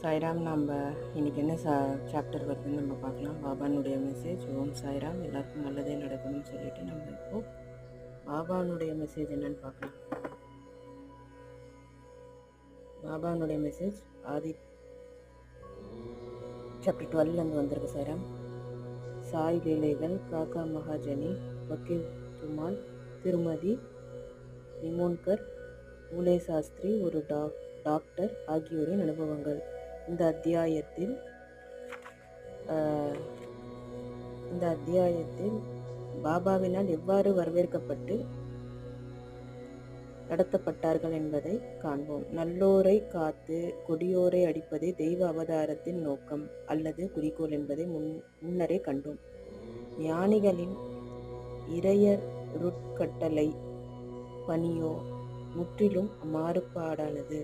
சாய்ராம். நம்ம இன்றைக்கி என்ன சாப்டர் வருதுன்னு நம்ம பார்க்கலாம். பாபானுடைய மெசேஜ். ஓம் சாய்ராம். எல்லாருக்கும் நல்லதே நடக்கணும்னு சொல்லிட்டு நம்ம இப்போது பாபானுடைய மெசேஜ் என்னன்னு பார்க்கலாம். பாபானுடைய மெசேஜ் ஆதி சாப்டர் 12லேருந்து வந்திருக்கு சாய்ராம். சாய் லீலைகள், காக்கா மகாஜனி, வக்கீல் துமால், திருமதி நிமோன்கர், மூலே சாஸ்திரி, ஒரு டாக்டர் ஆகியோரின் அனுபவங்கள். இந்த அத்தியாயத்தில் பாபாவினால் எவ்வாறு வரவேற்கப்பட்டு நடத்தப்பட்டார்கள் என்பதை காண்போம். நல்லோரை காத்து கொடியோரை அடிப்பதே தெய்வ அவதாரத்தின் நோக்கம் அல்லது குறிக்கோள் என்பதை முன்னரே கண்டோம். ஞானிகளின் இறையருட்கட்டளை பணியோ முற்றிலும் மாறுபாடானது.